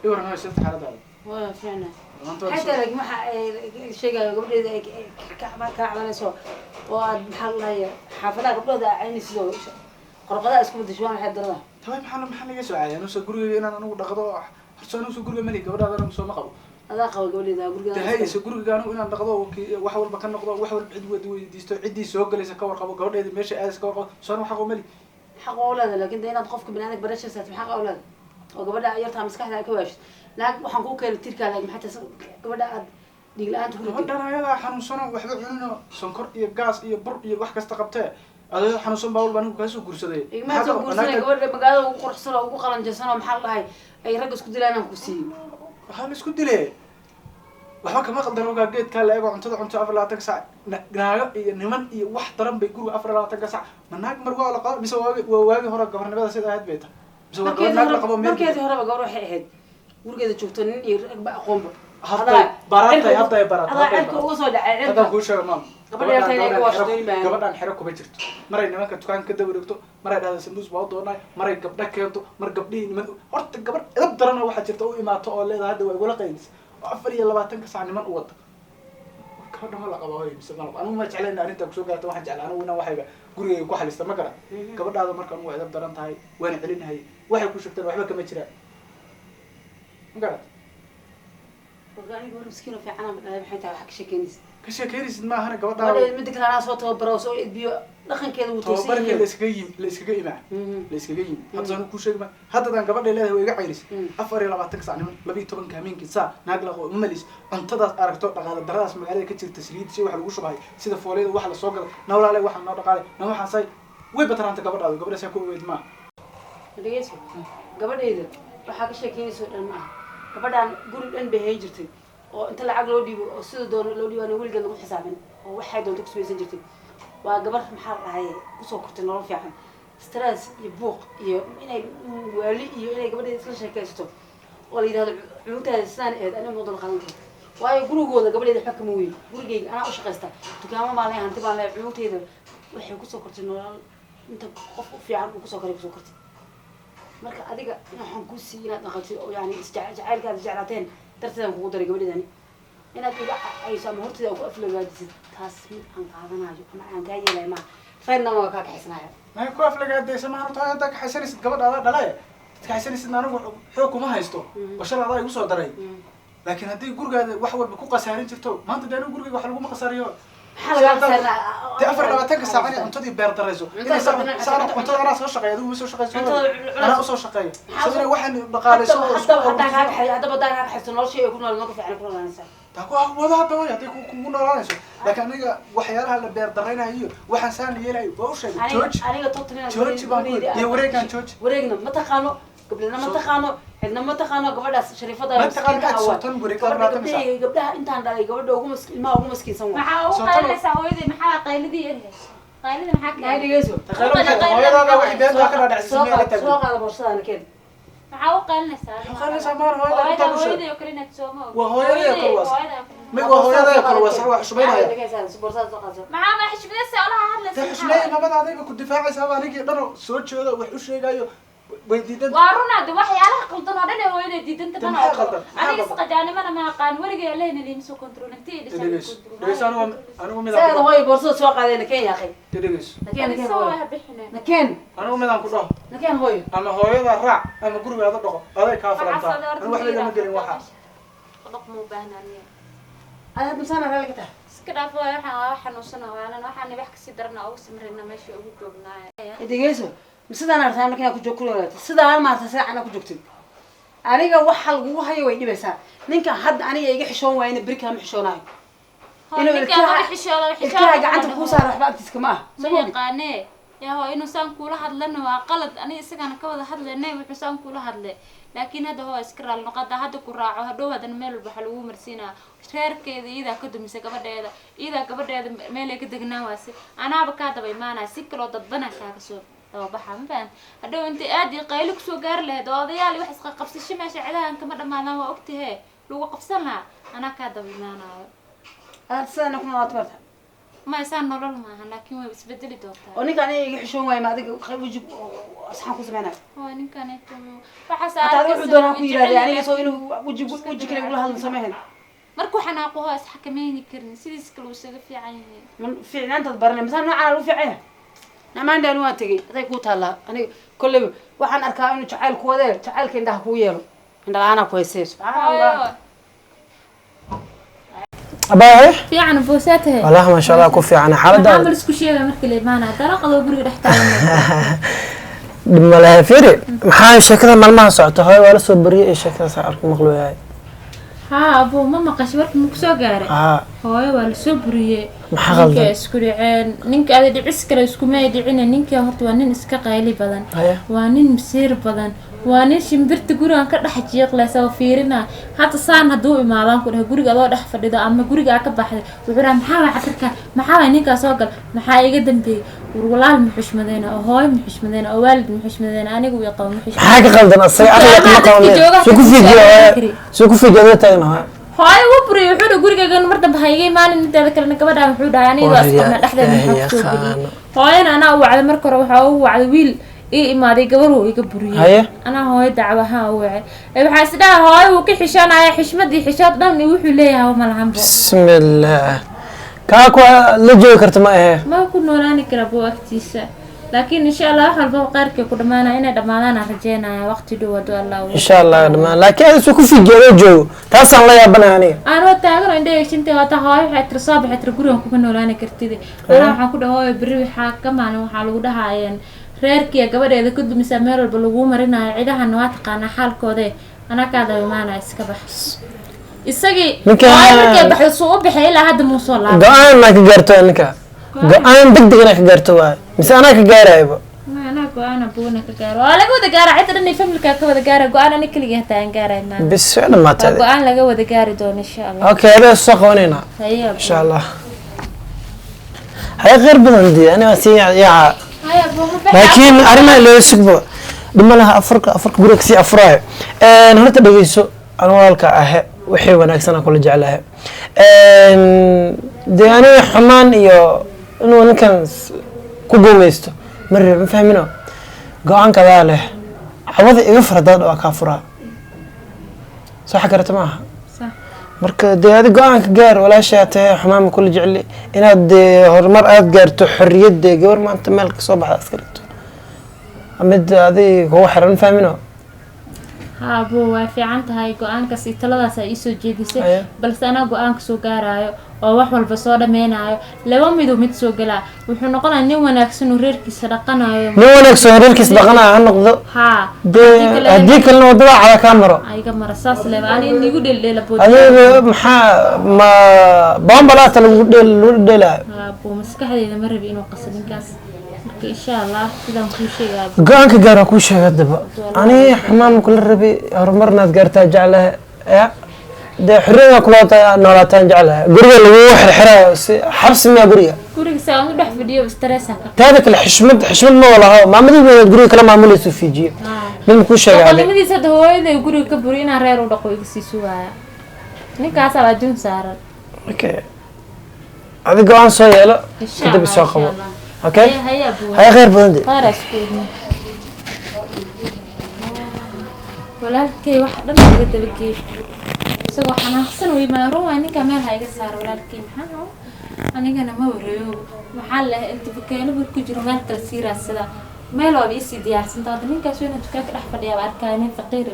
يورنا ما يصير حالة هذا فعلا حتى لك ما شيء قبل كعبنا سو ومحل هي حافظة قبل عيني سو قرقدة اسكو دشوان حد الله طيب محل يسوع عادي أنا سأقول أنا نقضي حتى أنا سأقول ملك قبل هذا أنا مسوي مقبل هذا قولي ذا قولي هاي سأقول كانوا إن نقضي وحول مكان نقضي وحول عدي سوق اللي سكور قبل هذا ماشي أنا سكور صار حقه ملك حق أولاد لكن دينا تخوفك بنانك برش سات حق أولاد وقبل يرتها مسكحة كواش لكن وحنقول كل تركة لكن حتى قبل ديلان تقول هذا هذا حنوصنا وحده عنا سكر يقاس يبر يوح كاستقبته هذا حنوصن باول بانو كاسو غورسداي ما سو غورسداي قبل مقاله وقرحسنا ugu qalanjasano maxal lahay ay rag isku dilaan ku sii waxaan isku dilay waxa kama qaldan oo geedka la eego cunto 24 saac naaga iyo niman iyo wax daran bay guriga 24 saac ma naag mar waa la qabo mise waagi hore gabarnimada sida ahayd bay tahay mise waa naag la qabo markeedii hore gabar waxay ahayd gurigeeda joogto nin iyo rag ba aqoonba hadda barata ugu soo dhacay hadda ku sheego maam gabadhan xiro kuma jirto maray nimanka dukaan ka daba dhigto maray dhahdo sanduus baa doonay maray gabdha keento mar gabdhii niman horta gabar edab daran waxa jirta oo imaato oo leedahay hadda way wala qaydis 24 saac niman u wada gabadha ma la qabo way bismillah anu ma jeclaan arinta ku soo gaarto waxaan jeclaan anu waxayba gurigeyga ku xalista ma garan gabadhaada markaan u edab daran tahay waan celinahay waxay ku shaqtaan waxba kama jiraan ma garan وقالي يقول مسكين في عنا بحيث حق شكينيس كشكينيس ما هنا قبضها ولا مدك أنا صوت بروس بيو دخن كذا وتوصيل توبرك لسكجيم حتى أنا كل شيء ما هذا ده قبض لي هو يقع عيرس أفر يلا بعتك ساعة لبي طبعا كمين كيسا ناقله ممليس أنتظر أركتو على الدراسة مقالة كتير تسليد شيء واحد وش بهاي سيد فوليد واحد السوق نور عليه واحد نور عليه نور حساي ويبتر أنت قبض هذا قبل سيكون ويد ما ليش قبل إذا وحق شكينيس ولا gabadhan guri dhan bay hay jirtay oo inta lacag loo dhiibo oo sida doon loo dhiibana wiligeed lagu xisaabin oo waxay doonto ku samaysan jirtay waa gabar maxaa dhahay ku soo kortay nolol fiican stress iyo buuq iyo inay waali iyo inay gabadheeda isla sheekaysto oo la yiraahdo cunugtaada sidaan eed aniga waddan qaadan karto waayo gurigooda gabadheeda xog kama weyn gurigeyga anaa u shaqaysta dukaamo baan leeyahay hanti baan leeyahay cunugteeda waxay ku soo kortay nolol inta qof fiican uu ku soo koray ku soo kortay marka adiga waxaan ku siiyay inaad dhaqatid oo yani jacaylkaada jeclaateen darteedan kugu daray gabadheedani inaad iga ayso ama horteeda ku aflagaadisid taas mid aan qaadanayo ama aan kaa yeelay ma faydna waa kaa kaxaysanayo ma ku aflagaadaysa ma horta hadda kaxaysanaysid gabadhaada dhalay kaxaysanaysid anigu xoog kuma haysto basharaada igu soo daray laakiin haddii gurigaada wax walba ku qasaarin jirto maanta dee anigu gurigayga wax laguma qasaariyo دي أفر لما تنقص عن عنتدي بيردريزو إذا صار عنتدي أنا أصور شقية دوم مسوي شقية أنا أصور شقية صدق واحد بقالي سو هذا بدأ حس إنه شيء يكون الموقف يعني كل الناس تقول وضع ده يعطيك كون رانس لكن أنا وحيارها اللي بيردرينا هي وحنسان يلاقي وش جوج أنا تطلع جوج بقول يوريكان جوج ورينا ما تقانو قبلنا ما تقانو إحنا ما تقانو قبل شريفة ما تقانو حد سلطان بريك قبلها أنت عندك قبل دوغو مسكين ما هو مسكين سوا maxaa u qayleysaa hooyadii maxaa qayladii erhay qaylada maxaa ما يدريسو هذا واحد بيرد كذا دعس سوق على بورصة أنا كده maxaa u qaylinaysaa خلص ما هو hooyadii oo kale inaad soomo وهويدا كروس ما وهويدا كروس روح شبينها بورصة سوق على maxaa ma xishbidaysa olaha hadlaysa تحشلي ما بدأ هذا يكون دفاع سوا نيجي ضرو سوتش هذا وحوش جايو ويديدن waa run de waxyaalaha qaldan oo dhan ee hooyada diidanta bana aniga isqajaanimana ma aqaan weligeey leena liima soo control intii دليس أنا وميدا سيد هوي بورصة سوق على نكين يا أخي دليس نكين soo هوي bixineen نكين أنا وميدا كله نكين هوي أما هويدا الرع أما قرب هذا دقة هذا كافر أنت أنا واحد لما قال واحد dhaqmo u baahnaan أنا بنسان على كده iska dhaaf waxaan xanuunsanahay waxaan wax ka sii darna oo samirna meesha ugu joognaa دقيقة مسدا أنا أرتاح مكان أكون جوكل ولا سدا أنا ما أرتاح أنا أكون جوكتين أنا جا واحد جوا هاي ويني بس نينك حد أنا يجي حشون وين بريك هم حشوناي إنه الكاها قاعد تقول صار أحباب تسكماه ما يقانه يا هو إنه سام كله هذا لأنه قلد أنا إسكان كوده هذا لأنه وحسام كله هذا لكن هذا هو إسكر النقطة هذا كراعه هذا هذا الميل بحلو مرسينا شهر كذا إذا كده مسك قبل إذا قبل هذا ميل كده جنواسي أنا بكذا بيمانة سكر وضبنا كاسو لو بحام فان هذا أنت أدي قايلك سو قار له ده ضيالي وحس قفص الشمس عليها إنك مرة ما أنا وقتها لو قفصنا أنا كذا بيمانة هذا سنة كنا نطبرها ما يسان نولل maaha laakiin way isbedeli doontaa oo ninkan ay iga xishoon waay ma adiga wajib asxaan ku sameynaa waa ninkan waxa hataa wuxuu doonaa ku yiraahday aniga soo inuu wajib kale ula hadlo sameeyay markuu xanaaqo waa is xakameeyni karin sidiis kale uu isaga fiican yahay man fiicnaanta baranay masaan noocan u fiicay namaan daan waa tagay aday ku taala aniga kulli waxaan arkaa inuu jacayl ku wada jacaylka indhaha ku yeelo indhaana ku heesay subhanallah أباي في عن بوساته والله ما شاء الله كوفي عن حالة عامل اسكو شيء مركي لي معنا ترى قضوا بري دحتانا لما لها فيري محاي شكلها ما صعته هاي ولا صبري شكلها صار مغلوب هاي ها ابو ماما قشورك مكسو غاري هاي ولا صبري محغل اسكو دحين نينك ادي دبس كلا اسكو ما يدعينا نينك هورت waa nin iska qayli badan waa nin masiir badan waa nin shimbirta guriga ka dhax jeeqlaysa fiirina hada saan haduu imaadaan ku dhahay guriga loo dhax fadhido ama guriga ka baxday wuxuu raa maxaa waa xatarka maxaa ninka soo gal maxaa iga dambeeyay walaal muxushmadeena oo hooy muxushmadeena oo waalid muxushmadeena anigu way qawm muxushmadeena حاجة قلدنا أصلا ما قلنا شو كوفي جوا تاينا هاي وبري وحده guriga mardan bahayay maalin inteeda kale gabadha wuxuu dhahay aniga asqana dhaxdeena maxaa soo galay hooyana ana wacday marka hore waxa uu wacday wiil ii imaaday gabar uu iga buriyay ana hooyo dacwaha uu wacay waxa isdhaa hooyo uu ka xishanaya xishmadii xishood dhan wuxuu leeyahay ma lahan بسم الله كاكو لا جوي كرت ما هي ما ku noolaani kara boo agtiisa laakiin insha Allah halba qaarkii ku dhamaana inay dhamaadaan rajeenaya waqti dhow wado Allah إن شاء الله dhamaan laakiin isku ku fijiyo joogo taasaan la yaabanaani aan taagan indhe yeeshintay wata hooyo waxay tirsaab waxay tir guriga ku noolaani kartid ana waxaan ku dhahay bari waxa ka maalin waxa lagu dhahaayeen reerkiya gabadheeda ku dumisa meel walba lagu marinayo ciidahan waa taqaana xaalkooda ana ka daymaana iska bax isagii markay baxdo soo baxay ilaa hadda muu soo laabay go'aan ma ka gaarto ninka go'aan degdeg inay ka gaarto waa mise ana ka gaarayba ana go'aan abuuna ka gaaro waa laga wada gaaro cid dhan familka ka wada gaaro go'aan ani kaliya taan gaaray ma bis ma tahay go'aan laga wada gaari doono insha Allah okay hada soo qabanayna insha Allah hay غير بدن دي انا سي يا لكن أرنا لو يسقط دملها أفرق جروك سي أفراي نهرت دقيسو أنا والك وحي وناكسنا كل جعلها دياني حمان يو إنه أنا كان كوجوميستو مرة ما فهمنا قاعن كذا له عوض يغفر ضاد وكافرة صح كرت معها marka deed go'aanka gaar walaashaatay xumaam kul jecel inaad hormar aad gaarto xorriyada gabar maanta meel ka soo baxda askarto amid adiga oo xiran fahmino ها بو وافعان تهاي go'aanka si taladaas ay soo jeedisay balse ana go'aanka soo gaarayo oo wax walba soo dhameeynayo laba mid soo gala wuxuu noqonayaa nin wanaagsan oo reerkiisa dhaqanayo nin wanaagsan reerkiisa dhaqanayo noqdo ha hadii kalena wadada cala ka maro ayga marasaas leeyahay ani igu dheeldheela bood adiga maxaa ma bombalaata lagu dheelaayo ha buu maskaxdeeda ma rabi inuu qasab ninkaas إن شاء الله كذا نكون شيء. قانك جارا كل شيء قدبا. أنا حمام كل ربي مرنا تجارتها جعلها يا ده حرية كلها نارتها جعلها. قرية اللي هو حرية حبس ما قرية. قرية سامي ده فيديو بسترسها. هذاك الحشمة ما ولا هو ما مدري من قرية كلام معمول يسوفيجي. من كل شيء يعني. أنا مدري سد هو إذا قرية كبرين على رأي ودقوا يكسيسوها. نكاسة بدون سعر. أوكي. هذا قان صاير لا. كده بيساقمه. اوكي هيا غير بندي قارس كودنا ولكن واحد ما قد بكي سو حنا حسن وما رو اني كمان هاي صار ولكن حنا اني انا ما وريو محل انت بكينا بركو جرمال تسير سدا ما لو بيسي ديار سنتاد نينكا سو انت كاك دخ فديا اركاني فقير